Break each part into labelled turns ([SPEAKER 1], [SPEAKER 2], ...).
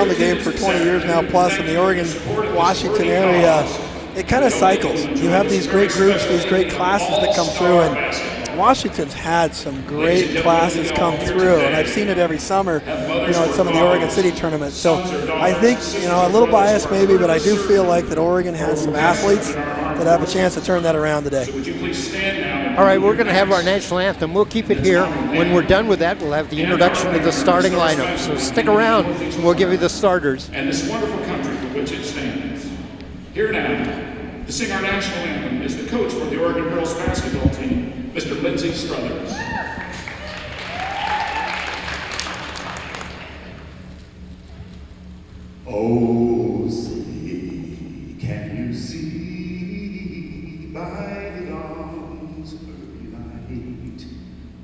[SPEAKER 1] around the game for 20 years now plus in the Oregon-Washington area, it kind of cycles. You have these great groups, these great classes that come through, and Washington's had some great classes come through, and I've seen it every summer, at some of the Oregon City tournaments. So I think, a little biased maybe, but I do feel like that Oregon has some athletes that have a chance to turn that around today.
[SPEAKER 2] All right, we're going to have our national anthem. We'll keep it here. When we're done with that, we'll have the introduction of the starting lineup. So stick around, and we'll give you the starters.
[SPEAKER 3] And this wonderful country for which it stands. Here now, to sing our national anthem is the coach for the Oregon girls basketball team, Mr. Lindsey Struthers.
[SPEAKER 4] Oh, say, can you see by the dawn's early light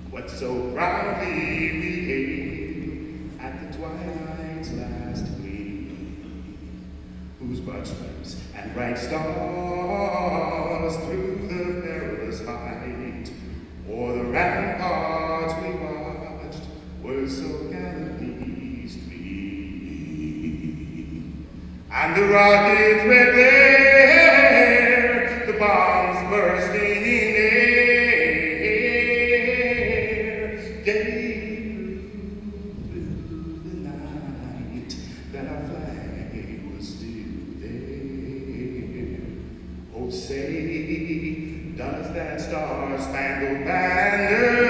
[SPEAKER 4] what so proudly we hailed at the twilight's last gleam, whose broad stripes and bright stars through the perilous height o'er the ramparts we watched were so gallantly streamed, and the rockets red glare, the bombs bursting in air, gave through the night that our flag was still there. Oh, say, does that star-spangled banner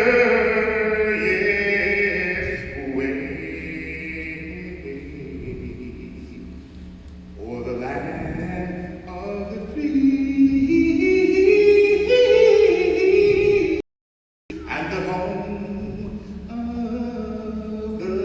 [SPEAKER 4] o'er the land of the free and the home of the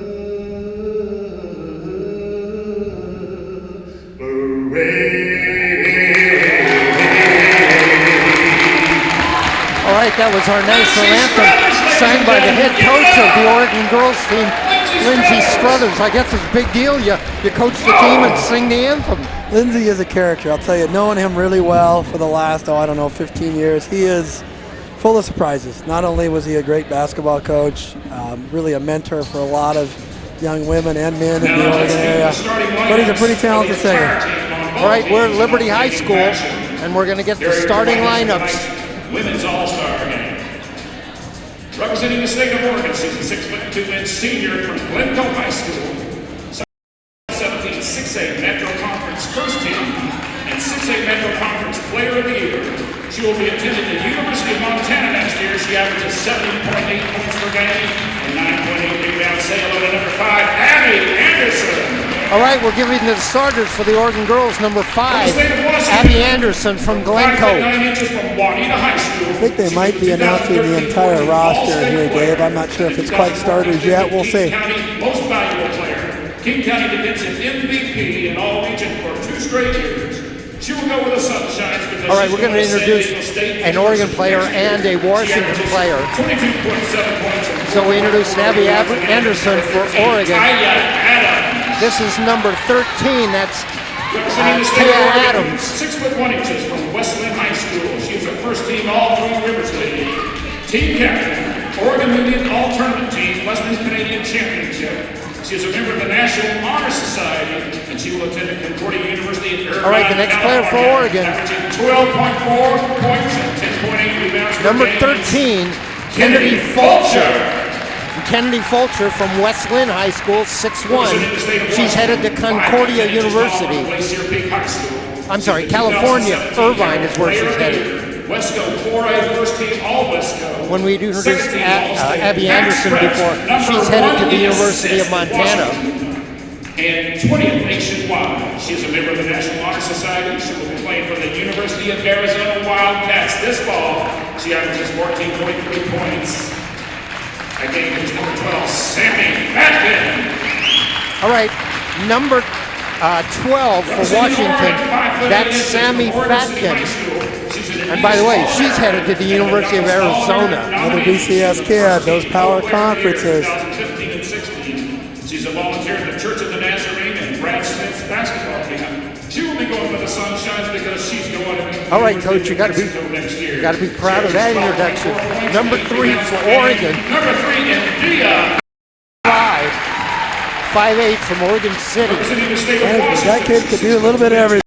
[SPEAKER 2] All right, that was our national anthem, sang by the head coach of the Oregon girls team, Lindsey Struthers. I guess it's a big deal. You coach the team and sing the anthem.
[SPEAKER 1] Lindsey is a character, I'll tell you. Knowing him really well for the last, 15 years, he is full of surprises. Not only was he a great basketball coach, really a mentor for a lot of young women and men in the Oregon area, but he's a pretty talented singer.
[SPEAKER 2] All right, we're at Liberty High School, and we're going to get the starting lineups.
[SPEAKER 3] Women's All-Star game. Representing the state of Oregon, she's a 6'2" senior from Glencoe High School. 17 6A Metro Conference first team and 6A Metro Conference Player of the Year. She will be attending the University of Montana next year. She averages 70.8 points per game and 9.8 rebounds. Say hello to number 5, Abby Anderson.
[SPEAKER 2] All right, we're giving the starters for the Oregon girls. Number 5, Abby Anderson from Glencoe.
[SPEAKER 1] I think they might be announcing the entire roster here, Dave. I'm not sure if it's quite starters yet. We'll see.
[SPEAKER 3] Most valuable player, King County Defensive MVP in all region for 2 straight years. She will go with the Sunshines because
[SPEAKER 2] all right, we're going to introduce an Oregon player and a Washington player.
[SPEAKER 3] 22.7 points.
[SPEAKER 2] So we introduced Abby Anderson for Oregon. This is number 13. That's Tia Adams.
[SPEAKER 3] 6'1" from Wesleyan High School. She's a first-team All-Three Rivers League. Team captain, Oregon Indian All-Tournament Team, Western Canadian Championship. She is a member of the National Honor Society, and she will attend Concordia University in Irvine.
[SPEAKER 2] All right, the next player for Oregon.
[SPEAKER 3] 12.4 points and 10.8 rebounds.
[SPEAKER 2] Number 13, Kennedy Fulcher. Kennedy Fulcher from Wesleyan High School, 6'1". She's headed to Concordia University. I'm sorry, California. Irvine is where she's headed.
[SPEAKER 3] Wesco 4A first team all Wesco.
[SPEAKER 2] When we introduced Abby Anderson before, she's headed to the University of Montana.
[SPEAKER 3] And 20th nationwide. She is a member of the National Honor Society. She will be playing for the University of Arizona Wildcats this fall. She averages 14.3 points. Again, who's number 12, Sammy Fatkin.
[SPEAKER 2] All right, number 12 for Washington, that's Sammy Fatkin. And by the way, she's headed to the University of Arizona.
[SPEAKER 1] Another BCS kid, those power conferences.
[SPEAKER 3] 2015 and 16. She's a volunteer at the Church of the Nazarene and Brad Smith's basketball camp. She will be going for the Sunshines because she's going to be.
[SPEAKER 2] All right, Coach, you got to be proud of that introduction. Number 3 for Oregon.
[SPEAKER 3] Number 3, India.
[SPEAKER 2] 5 5'8" from Oregon City.
[SPEAKER 1] And that kid could do a little bit of everything.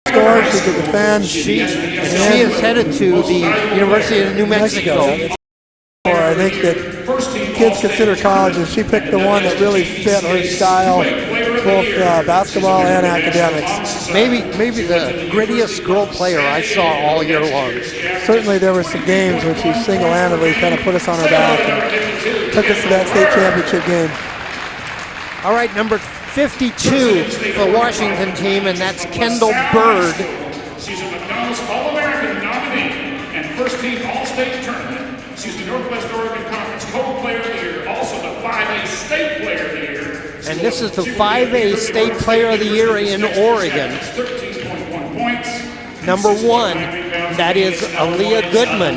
[SPEAKER 1] Score, she could defend.
[SPEAKER 2] She is headed to the University of New Mexico.
[SPEAKER 1] Or I think that kids consider college, and she picked the one that really fit her style, both basketball and academics.
[SPEAKER 2] Maybe the grittiest girl player I saw all year long.
[SPEAKER 1] Certainly there were some games when she single-handedly kind of put us on her back and took us to that state championship game.
[SPEAKER 2] All right, number 52 for the Washington team, and that's Kendall Bird.
[SPEAKER 3] She's a McDonald's All-American nominee and first-team All-State tournament. She's the Northwest Oregon Conference Co-Player of the Year, also the 5A State Player of the Year.
[SPEAKER 2] And this is the 5A State Player of the Year in Oregon.
[SPEAKER 3] 13.1 points.
[SPEAKER 2] Number 1, that is Aaliyah Goodman.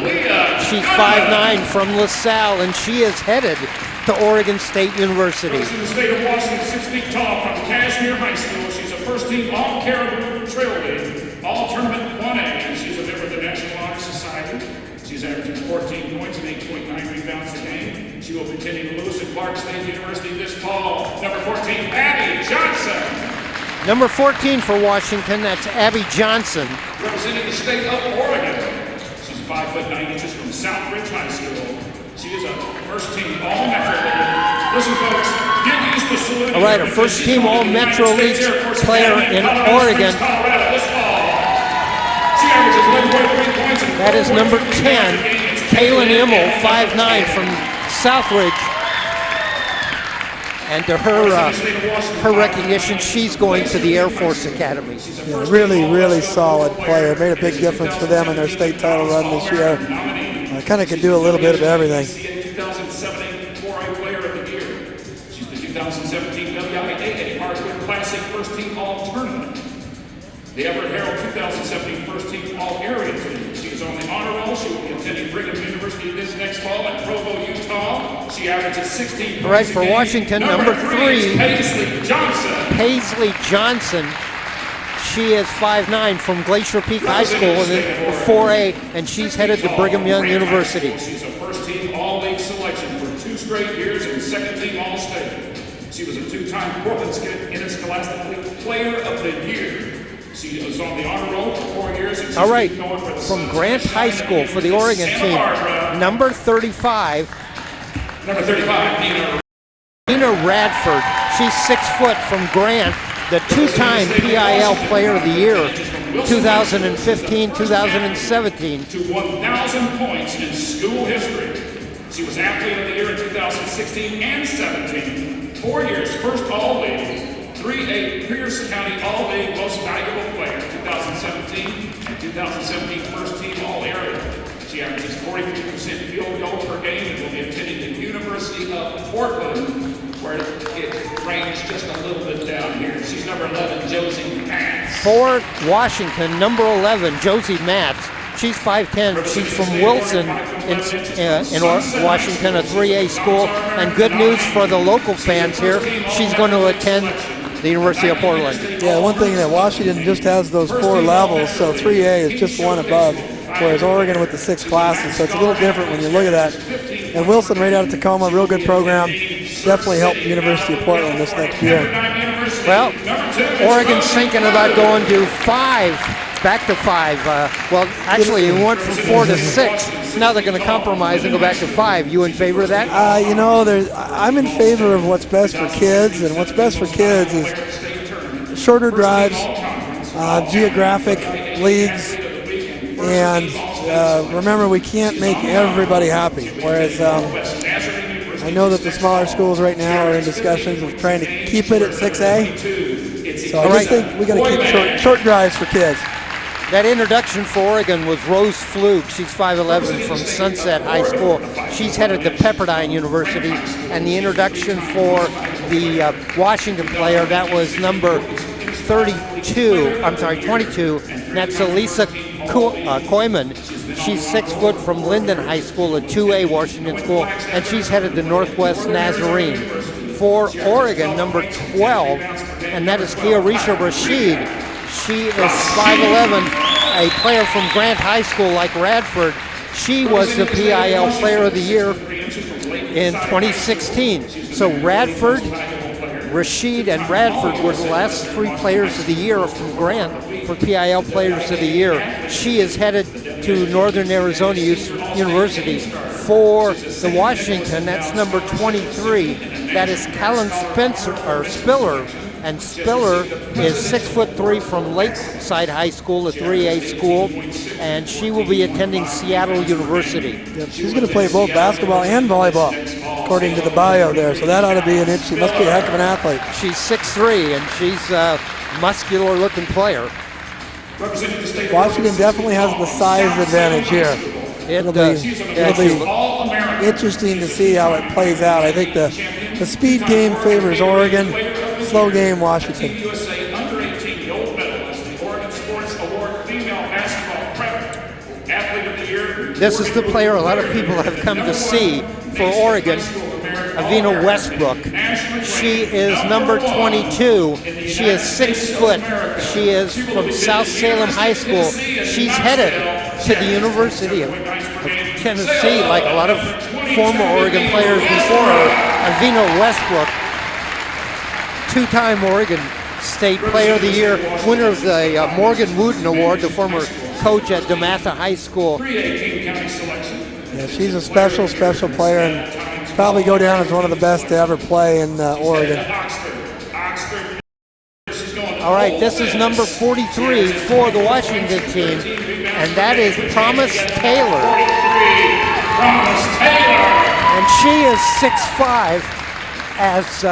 [SPEAKER 2] She's 5'9" from LaSalle, and she is headed to Oregon State University.
[SPEAKER 3] In the state of Washington, 6 feet tall from Kashmere High School. She's a first-team All-Caribou Trail League, All-Tournament 1A. She's a member of the National Honor Society. She's averaging 14 points and 8.9 rebounds a game. She will be attending Lewis and Clark State University this fall. Number 14, Abby Johnson.
[SPEAKER 2] Number 14 for Washington, that's Abby Johnson.
[SPEAKER 3] Representing the state of Oregon. She's 5'9" from Southridge High School. She is a first-team All-Metro League. Listen, folks, get used to saluting.
[SPEAKER 2] All right, a first-team All-Metro League player in Oregon.
[SPEAKER 3] Colorado this fall. She averages 11.3 points.
[SPEAKER 2] That is number 10, Kaylin Immel, 5'9" from Southridge. And to her recognition, she's going to the Air Force Academy.
[SPEAKER 1] Yeah, really solid player. Made a big difference for them in their state title run this year. Kind of can do a little bit of everything.
[SPEAKER 3] 2017 4A Player of the Year. She's the 2017 WIAA Hardwood Classic First Team All-Tournament. The Everett Herald 2017 First Team All-Area Team. She is on the honor roll. She will be attending Brigham University this next fall in Provo, Utah. She averages 16 points.
[SPEAKER 2] All right, for Washington, number 3,
[SPEAKER 3] Paisley Johnson.
[SPEAKER 2] Paisley Johnson. She is 5'9" from Glacier Peak High School in the 4A, and she's headed to Brigham Young University.
[SPEAKER 3] She's a first-team All-League selection for 2 straight years and second-team All-State. She was a 2-time Portland Interscholastic League Player of the Year. She was on the honor roll for 4 years. And
[SPEAKER 2] all right, from Grant High School for the Oregon team, number 35.
[SPEAKER 3] Number 35,
[SPEAKER 2] Nina Radford. She's 6 foot from Grant, the 2-time PIL Player of the Year, 2015, 2017.
[SPEAKER 3] To 1,000 points in school history. She was Athlete of the Year in 2016 and 17. 4 years, first All-League. 3A Pierce County All-League Most Valuable Player, 2017, and 2017 First Team All-Area. She averages 43% field goal per game and will be attending the University of Portland, where it ranks just a little bit down here. She's number 11, Josie Matz.
[SPEAKER 2] For Washington, number 11, Josie Matz. She's 5'10". She's from Wilson in Washington, a 3A school. And good news for the local fans here, she's going to attend the University of Portland.
[SPEAKER 1] Yeah, one thing that Washington just has those 4 levels, so 3A is just one above, whereas Oregon with the 6 classes, so it's a little different when you look at that. And Wilson right out of Tacoma, real good program, definitely helped the University of Portland this next year.
[SPEAKER 2] Well, Oregon's thinking about going to 5, back to 5. Well, actually, it went from 4 to 6. Now they're going to compromise and go back to 5. You in favor of that?
[SPEAKER 1] I'm in favor of what's best for kids, and what's best for kids is shorter drives, geographic leagues, and remember, we can't make everybody happy. Whereas I know that the smaller schools right now are in discussions of trying to keep it at 6A. So I just think we got to keep short drives for kids.
[SPEAKER 2] That introduction for Oregon was Rose Flug. She's 5'11" from Sunset High School. She's headed to Pepperdine University. And the introduction for the Washington player, that was number 22, and that's Elisa Koyman. She's 6 foot from Linden High School, a 2A Washington school, and she's headed to Northwest Nazarene. For Oregon, number 12, and that is Kiarisha Rashid. She is 5'11", a player from Grant High School like Radford. She was the PIL Player of the Year in 2016. So Radford, Rashid and Bradford were the last 3 players of the year from Grant for PIL Players of the Year. She is headed to Northern Arizona University for the Washington. That's number 23. That is Callan Spiller. And Spiller is 6'3" from Lakeside High School, a 3A school, and she will be attending Seattle University.
[SPEAKER 1] Yep, she's going to play both basketball and volleyball, according to the bio there. So that ought to be an interesting. She must be a heck of an athlete.
[SPEAKER 2] She's 6'3", and she's a muscular-looking player.
[SPEAKER 1] Washington definitely has the size advantage here. It'll be interesting to see how it plays out. I think the speed game favors Oregon. Slow game, Washington.
[SPEAKER 3] USA Under-18 gold medalist, the Oregon Sports Award Female Basketball Prep Athlete of the Year.
[SPEAKER 2] This is the player a lot of people have come to see for Oregon, Avina Westbrook. She is number 22. She is 6 foot. She is from South Salem High School. She's headed to the University of Tennessee, like a lot of former Oregon players before her. Avina Westbrook, 2-time Oregon State Player of the Year, winner of the Morgan Wooten Award, the former coach at DeMatha High School.
[SPEAKER 1] Yeah, she's a special player and probably go down as one of the best to ever play in Oregon.
[SPEAKER 2] All right, this is number 43 for the Washington team, and that is Promise Taylor. And she is 6'5", as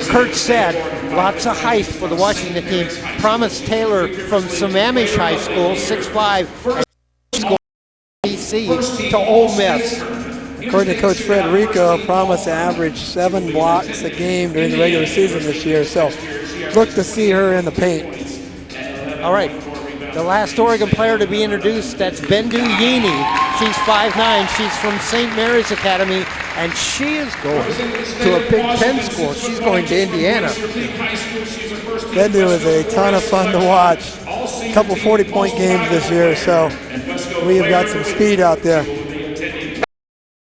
[SPEAKER 2] Kurt said, lots of height for the Washington team. Promise Taylor from Sammamish High School, 6'5", DC to Ole Miss.
[SPEAKER 1] According to Coach Frederico, Promise averaged 7 blocks a game during the regular season this year, so look to see her in the paint.
[SPEAKER 2] All right, the last Oregon player to be introduced, that's Bendu Yini. She's 5'9", she's from St. Mary's Academy, and she is going to a Big Ten school. She's going to Indiana.
[SPEAKER 1] Bendu is a ton of fun to watch. A couple 40-point games this year, so we have got some speed out there.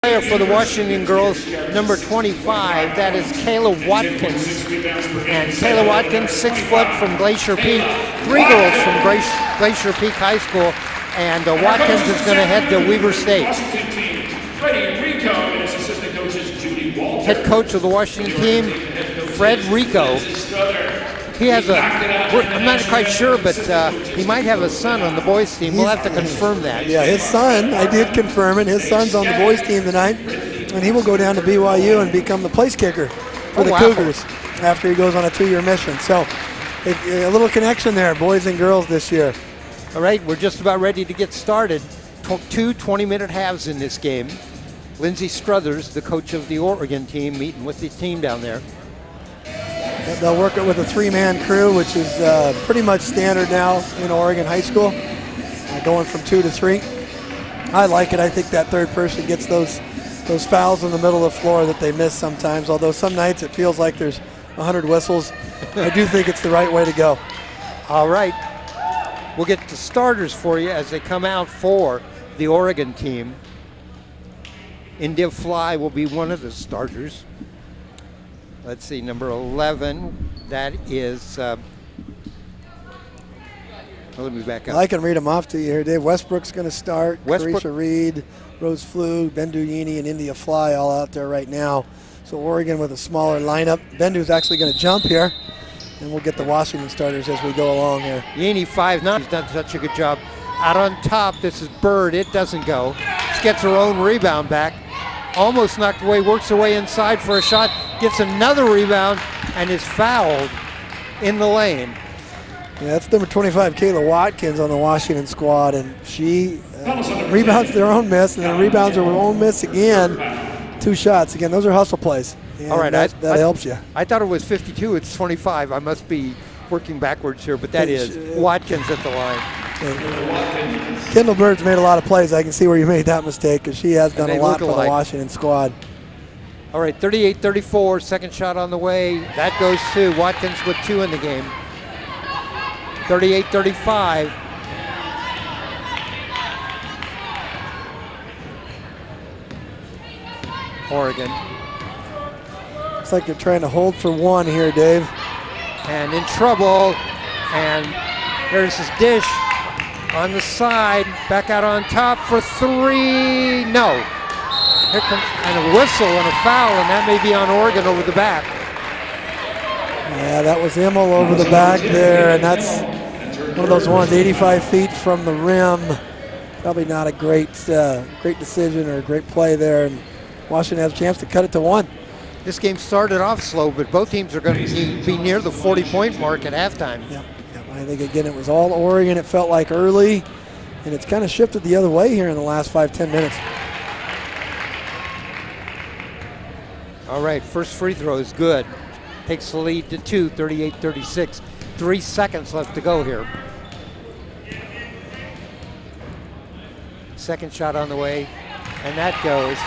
[SPEAKER 2] Player for the Washington girls, number 25, that is Kayla Watkins. And Kayla Watkins, 6 foot from Glacier Peak, 3 girls from Glacier Peak High School, and Watkins is going to head to Weber State. Head coach of the Washington team, Fred Rico. He has I'm not quite sure, but he might have a son on the boys team. We'll have to confirm that.
[SPEAKER 1] Yeah, his son, I did confirm it. His son's on the boys team tonight, and he will go down to BYU and become the place kicker for the Cougars after he goes on a 2-year mission. So a little connection there, boys and girls this year.
[SPEAKER 2] All right, we're just about ready to get started. 2 20-minute halves in this game. Lindsey Struthers, the coach of the Oregon team, meeting with the team down there.
[SPEAKER 1] They'll work it with a 3-man crew, which is pretty much standard now in Oregon high school, going from 2 to 3. I like it. I think that third person gets those fouls in the middle of the floor that they miss sometimes, although some nights it feels like there's 100 whistles. I do think it's the right way to go.
[SPEAKER 2] All right. We'll get the starters for you as they come out for the Oregon team. India Fly will be one of the starters. Let's see, number 11, that is, let me back up.
[SPEAKER 1] I can read them off to you here, Dave. Westbrook's going to start. Carisha Reed, Rose Flew, Bendu Yini, and India Fly all out there right now. So Oregon with a smaller lineup. Bendu's actually going to jump here, and we'll get the Washington starters as we go along here.
[SPEAKER 2] Yini 5'9", she's done such a good job. Out on top, this is Bird. It doesn't go. She gets her own rebound back. Almost knocked away, works her way inside for a shot, gets another rebound, and is fouled in the lane.
[SPEAKER 1] Yeah, that's number 25, Kayla Watkins on the Washington squad, and she rebounds their own miss, and then rebounds her own miss again. 2 shots. Again, those are hustle plays.
[SPEAKER 2] All right,
[SPEAKER 1] that helps you.
[SPEAKER 2] I thought it was 52. It's 25. I must be working backwards here, but that is Watkins at the line.
[SPEAKER 1] Kendall Bird's made a lot of plays. I can see where you made that mistake because she has done a lot for the Washington squad.
[SPEAKER 2] All right, 38-34, second shot on the way. That goes to Watkins with 2 in the game. 38-35. Oregon.
[SPEAKER 1] Looks like they're trying to hold for one here, Dave.
[SPEAKER 2] And in trouble, and there's his dish on the side, back out on top for three. No. Here comes, and a whistle and a foul, and that may be on Oregon over the back.
[SPEAKER 1] Yeah, that was Immel over the back there, and that's one of those ones 85 feet from the rim. Probably not a great decision or a great play there, and Washington has a chance to cut it to one.
[SPEAKER 2] This game started off slow, but both teams are going to be near the 40-point mark at halftime.
[SPEAKER 1] Yeah, I think, again, it was all Oregon, it felt like, early, and it's kind of shifted the other way here in the last 5-10 minutes.
[SPEAKER 2] All right, first free throw is good. Takes the lead to 2, 38-36. 3 seconds left to go here. Second shot on the way, and that goes.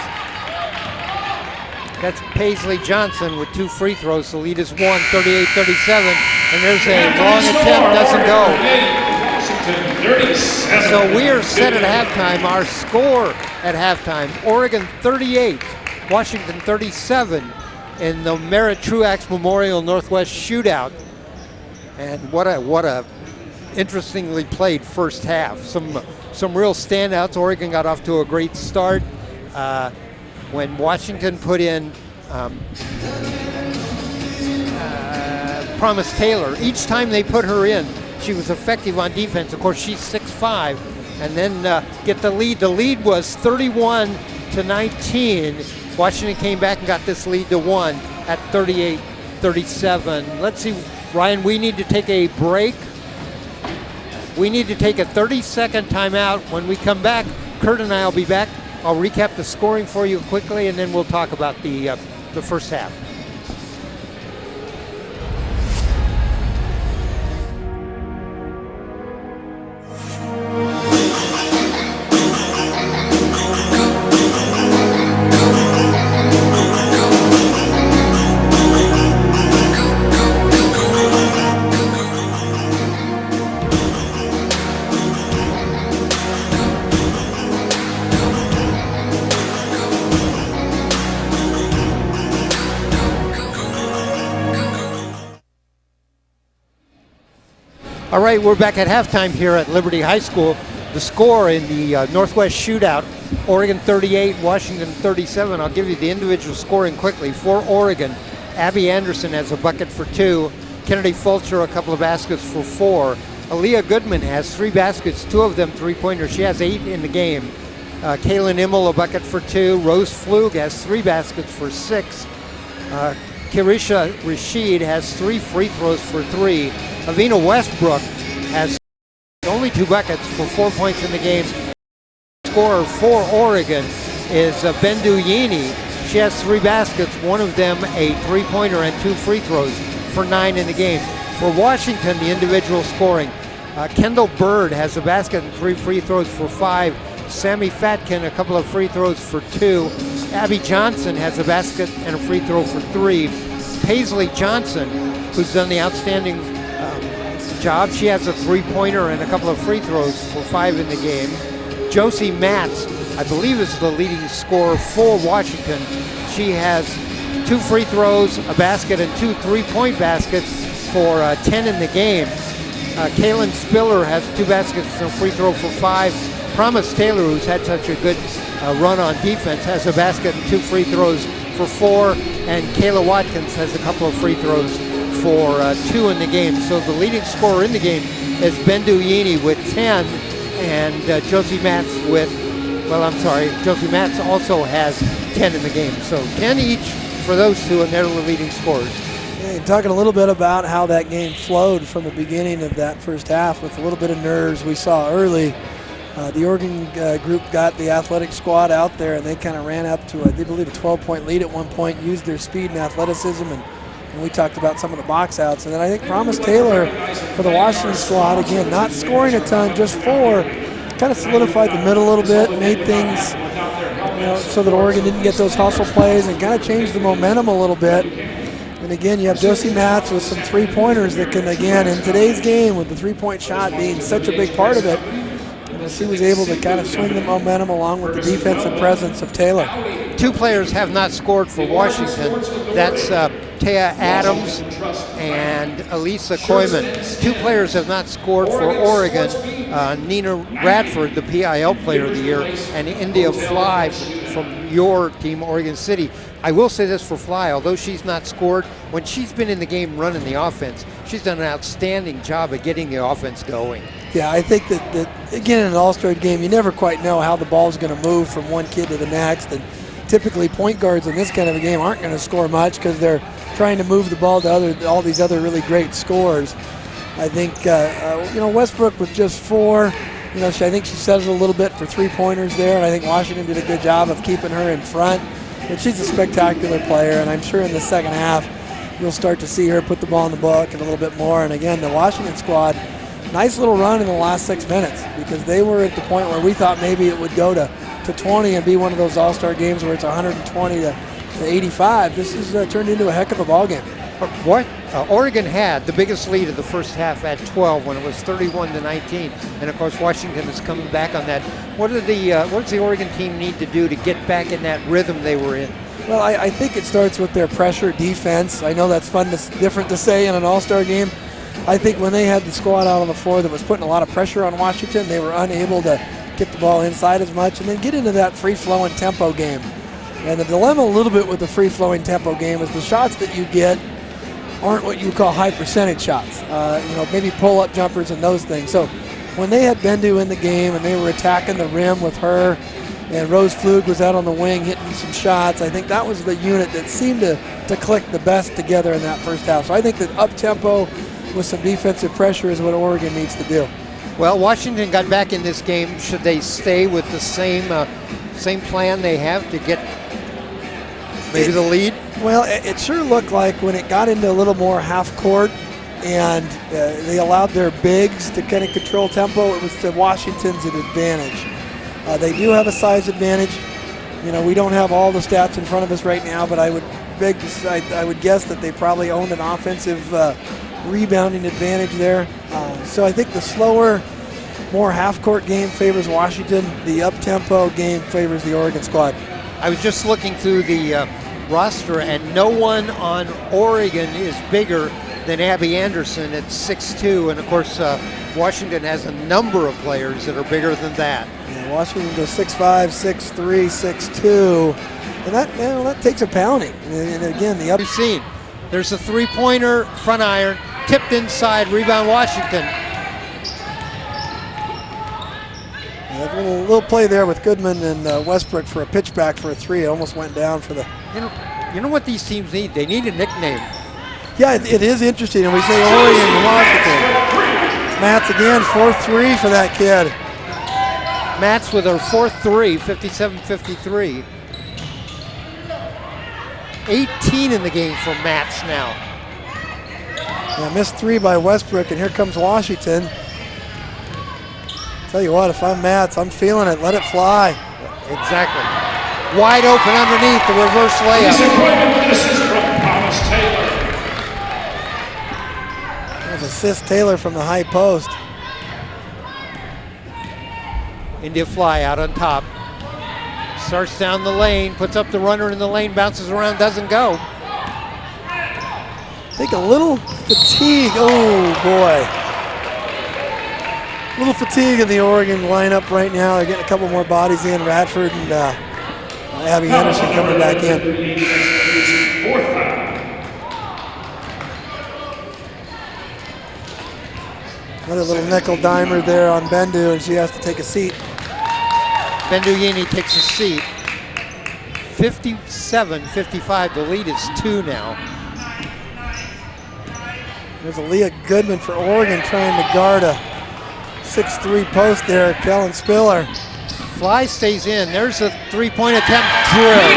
[SPEAKER 2] That's Paisley Johnson with 2 free throws. The lead is 1, 38-37, and there's a long attempt, doesn't go. So we are set at halftime. Our score at halftime, Oregon 38, Washington 37 in the Merritt Truax Memorial Northwest Shootout. And what a interestingly played first half. Some real standouts. Oregon got off to a great start. When Washington put in Promise Taylor, each time they put her in, she was effective on defense. Of course, she's 6'5", and then get the lead. The lead was 31-19. Washington came back and got this lead to 1 at 38-37. Let's see, Ryan, we need to take a break. We need to take a 30-second timeout. When we come back, Kurt and I will be back. I'll recap the scoring for you quickly, and then we'll talk about the first half. All right, we're back at halftime here at Liberty High School. The score in the Northwest Shootout, Oregon 38, Washington 37. I'll give you the individual scoring quickly. For Oregon, Abby Anderson has a bucket for 2. Kennedy Fulcher, a couple of baskets for 4. Aaliyah Goodman has 3 baskets, 2 of them three-pointers. She has 8 in the game. Kaylin Immel, a bucket for 2. Rose Flug has 3 baskets for 6. Kirisha Rashid has 3 free throws for 3. Avina Westbrook has only 2 buckets for 4 points in the game. Scorer for Oregon is Bendu Yini. She has 3 baskets, 1 of them a three-pointer and 2 free throws for 9 in the game. For Washington, the individual scoring, Kendall Bird has a basket and 3 free throws for 5. Sammy Fatkin, a couple of free throws for 2. Abby Johnson has a basket and a free throw for 3. Paisley Johnson, who's done the outstanding job, she has a three-pointer and a couple of free throws for 5 in the game. Josie Matz, I believe, is the leading scorer for Washington. She has 2 free throws, a basket, and 2 three-point baskets for 10 in the game. Kaylin Spiller has 2 baskets and a free throw for 5. Promise Taylor, who's had such a good run on defense, has a basket and 2 free throws for 4. And Kayla Watkins has a couple of free throws for 2 in the game. So the leading scorer in the game is Bendu Yini with 10, and Josie Matz with, Josie Matz also has 10 in the game. So 10 each for those 2, and they're the leading scorers.
[SPEAKER 1] Yeah, talking a little bit about how that game flowed from the beginning of that first half with a little bit of nerves we saw early. The Oregon group got the athletic squad out there, and they kind of ran up to, I believe, a 12-point lead at one point, used their speed and athleticism, and we talked about some of the box outs. And then I think Promise Taylor for the Washington squad, again, not scoring a ton, just 4, kind of solidified the middle a little bit, made things so that Oregon didn't get those hustle plays, and kind of changed the momentum a little bit. And again, you have Josie Matz with some three-pointers that can, again, in today's game, with the three-point shot being such a big part of it, she was able to kind of swing the momentum along with the defensive presence of Taylor.
[SPEAKER 2] 2 players have not scored for Washington. That's Taya Adams and Elisa Koyman. 2 players have not scored for Oregon. Nina Radford, the PIL Player of the Year, and India Fly from your team, Oregon City. I will say this for Fly, although she's not scored, when she's been in the game running the offense, she's done an outstanding job of getting the offense going.
[SPEAKER 1] Yeah, I think that again, in an all-star game, you never quite know how the ball's going to move from one kid to the next. And typically point guards in this kind of a game aren't going to score much because they're trying to move the ball to all these other really great scorers. I think, Westbrook with just 4, I think she settled a little bit for 3-pointers there, and I think Washington did a good job of keeping her in front. But she's a spectacular player, and I'm sure in the second half you'll start to see her put the ball in the book and a little bit more. And again, the Washington squad, nice little run in the last 6 minutes because they were at the point where we thought maybe it would go to 20 and be one of those all-star games where it's 120 to 85. This has turned into a heck of a ball game.
[SPEAKER 2] Oregon had the biggest lead of the first half at 12 when it was 31-19, and of course Washington is coming back on that. What does the Oregon team need to do to get back in that rhythm they were in?
[SPEAKER 1] Well, I think it starts with their pressure defense. I know that's different to say in an all-star game. I think when they had the squad out on the floor that was putting a lot of pressure on Washington, they were unable to get the ball inside as much and then get into that free-flowing tempo game. And the dilemma a little bit with the free-flowing tempo game is the shots that you get aren't what you would call high percentage shots, maybe pull-up jumpers and those things. So when they had Bendu in the game and they were attacking the rim with her and Rose Flug was out on the wing hitting some shots, I think that was the unit that seemed to click the best together in that first half. So I think that up-tempo with some defensive pressure is what Oregon needs to do.
[SPEAKER 2] Well, Washington got back in this game. Should they stay with the same plan they have to get maybe the lead?
[SPEAKER 1] Well, it sure looked like when it got into a little more half court and they allowed their bigs to kind of control tempo, it was to Washington's advantage. They do have a size advantage. We don't have all the stats in front of us right now, but I would guess that they probably owned an offensive rebounding advantage there. So I think the slower, more half-court game favors Washington. The up-tempo game favors the Oregon squad.
[SPEAKER 2] I was just looking through the roster, and no one on Oregon is bigger than Abby Anderson at 6'2", and of course Washington has a number of players that are bigger than that.
[SPEAKER 1] Yeah, Washington goes 6'5", 6'3", 6'2", and that takes a pounding. And again, the up.
[SPEAKER 2] You've seen there's a 3-pointer, front iron, tipped inside, rebound Washington.
[SPEAKER 1] A little play there with Goodman and Westbrook for a pitchback for a 3. It almost went down for the.
[SPEAKER 2] You know what these teams need? They need a nickname.
[SPEAKER 1] Yeah, it is interesting. And we say Oregon and Washington. Mats again, 4-3 for that kid.
[SPEAKER 2] Mats with her 4th 3, 57-53. 18 in the game for Mats now.
[SPEAKER 1] Yeah, missed 3 by Westbrook, and here comes Washington. Tell you what, if I'm Mats, I'm feeling it. Let it fly.
[SPEAKER 2] Exactly. Wide open underneath the reverse layup.
[SPEAKER 1] There's assist Taylor from the high post.
[SPEAKER 2] India Fly out on top. Starts down the lane, puts up the runner in the lane, bounces around, doesn't go.
[SPEAKER 1] I think a little fatigue. Oh, boy. A little fatigue in the Oregon lineup right now. They're getting a couple more bodies in. Radford and Abby Anderson coming back in. Another little nickel dimer there on Bendu, and she has to take a seat.
[SPEAKER 2] Bendu Yini takes a seat. 57-55, the lead is 2 now.
[SPEAKER 1] There's Aaliyah Goodman for Oregon trying to guard a 6'3" post there, Kellen Spiller.
[SPEAKER 2] Fly stays in. There's a 3-point attempt drilled.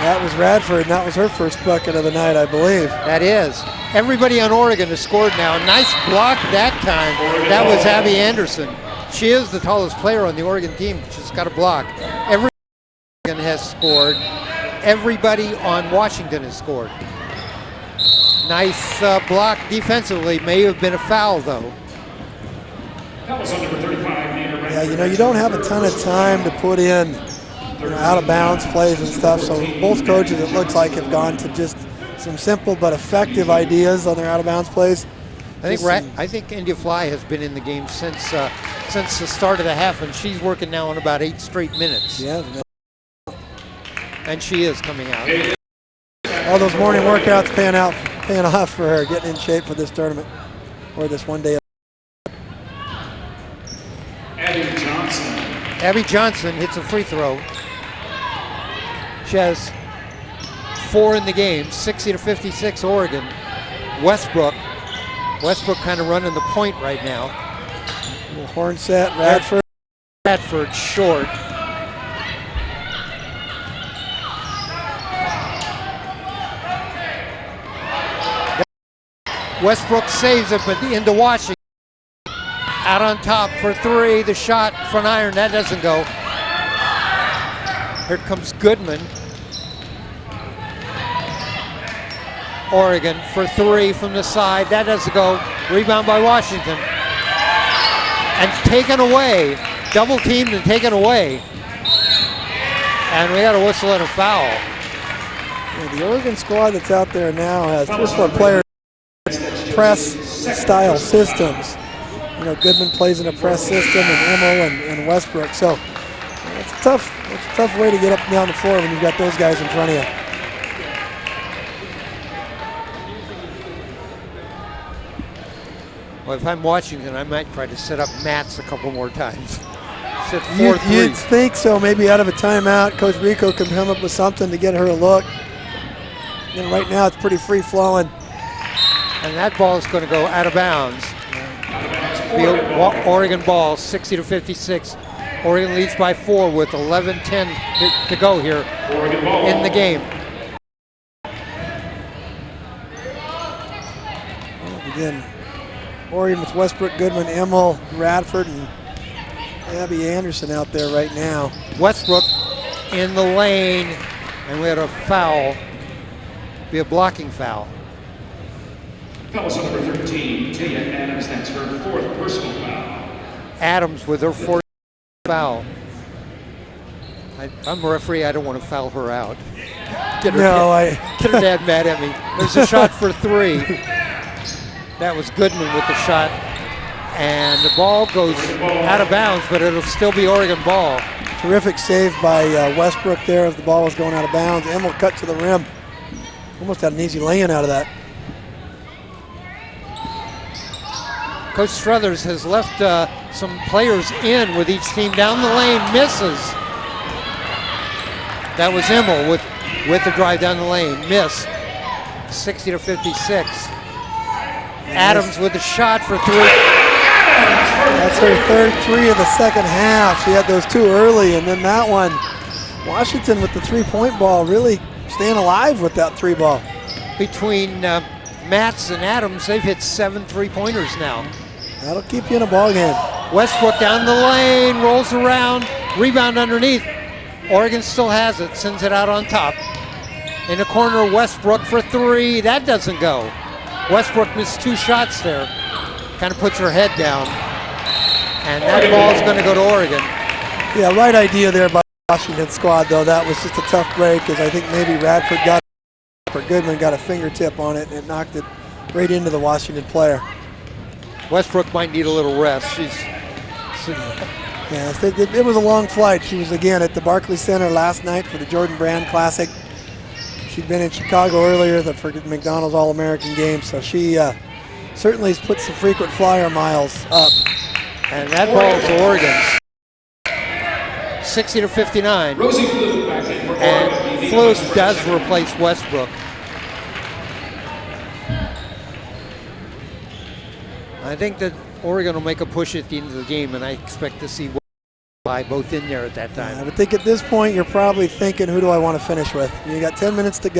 [SPEAKER 1] That was Radford, and that was her first bucket of the night, I believe.
[SPEAKER 2] That is. Everybody on Oregon has scored now. Nice block that time. That was Abby Anderson. She is the tallest player on the Oregon team. She's got a block. Everybody on Oregon has scored. Everybody on Washington has scored. Nice block defensively. May have been a foul, though.
[SPEAKER 3] That was on number 35,
[SPEAKER 1] Yeah, you know, you don't have a ton of time to put in out of bounds plays and stuff, so both coaches, it looks like, have gone to just some simple but effective ideas on their out of bounds plays.
[SPEAKER 2] I think India Fly has been in the game since the start of the half, and she's working now on about 8 straight minutes.
[SPEAKER 1] Yeah.
[SPEAKER 2] And she is coming out.
[SPEAKER 1] All those morning workouts paying off for her, getting in shape for this tournament or this one day.
[SPEAKER 3] Abby
[SPEAKER 2] Johnson hits a free throw. She has 4 in the game, 60-56 Oregon. Westbrook kind of running the point right now.
[SPEAKER 1] Little horn set, Radford
[SPEAKER 2] short. Westbrook saves it, but into Washington. Out on top for 3, the shot, front iron, that doesn't go. Here comes Goodman. Oregon for 3 from the side, that doesn't go. Rebound by Washington. And taken away, double teamed and taken away. And we got a whistle and a foul.
[SPEAKER 1] Yeah, the Oregon squad that's out there now has first one players press style systems. You know, Goodman plays in a press system, and Emmel and Westbrook. So it's a tough way to get up and down the floor when you've got those guys in front of you.
[SPEAKER 2] Well, if I'm Washington, I might try to set up mats a couple more times. Set 4-3.
[SPEAKER 1] You'd think so. Maybe out of a timeout, Coach Rico can come up with something to get her a look. And right now, it's pretty free flowing.
[SPEAKER 2] And that ball is going to go out of bounds. Oregon ball, 60-56. Oregon leads by 4 with 11:10 to go here in the game.
[SPEAKER 1] Well, again, Oregon with Westbrook, Goodman, Emmel, Radford, and Abby Anderson out there right now.
[SPEAKER 2] Westbrook in the lane, and we had a foul. Be a blocking foul.
[SPEAKER 3] Foul on number 13, Taya Adams. That's her 4th personal foul.
[SPEAKER 2] Adams with her 4th foul. I'm a referee. I don't want to foul her out. Get her dad mad at me. There's a shot for 3. That was Goodman with the shot. And the ball goes out of bounds, but it'll still be Oregon ball.
[SPEAKER 1] Terrific save by Westbrook there as the ball was going out of bounds. Emmel cut to the rim. Almost had an easy lay-in out of that.
[SPEAKER 2] Coach Struthers has left some players in with each team down the lane, misses. That was Emmel with the drive down the lane, miss. 60-56. Adams with the shot for 3.
[SPEAKER 1] That's her 3rd 3 of the second half. She had those 2 early, and then that one. Washington with the 3-point ball, really staying alive with that 3 ball.
[SPEAKER 2] Between Matz and Adams, they've hit 7 3-pointers now.
[SPEAKER 1] That'll keep you in a ball game.
[SPEAKER 2] Westbrook down the lane, rolls around, rebound underneath. Oregon still has it, sends it out on top. In the corner, Westbrook for 3. That doesn't go. Westbrook missed 2 shots there. Kind of puts her head down. And that ball is going to go to Oregon.
[SPEAKER 1] Yeah, right idea there by the Washington squad, though. That was just a tough break, because I think maybe Radford or Goodman got a fingertip on it, and it knocked it right into the Washington player.
[SPEAKER 2] Westbrook might need a little rest.
[SPEAKER 1] Yeah, it was a long flight. She was, again, at the Barclays Center last night for the Jordan Brand Classic. She'd been in Chicago earlier for the McDonald's All-American game, so she certainly has put some frequent flyer miles up.
[SPEAKER 2] And that ball is Oregon. 60-59.
[SPEAKER 3] Rosie Fluke back in for
[SPEAKER 2] And
[SPEAKER 3] Oregon.
[SPEAKER 2] Fluke does replace Westbrook. I think that Oregon will make a push at the end of the game, and I expect to see both in there at that time.
[SPEAKER 1] I would think at this point you're probably thinking, who do I want to finish with? You got 10 minutes to go.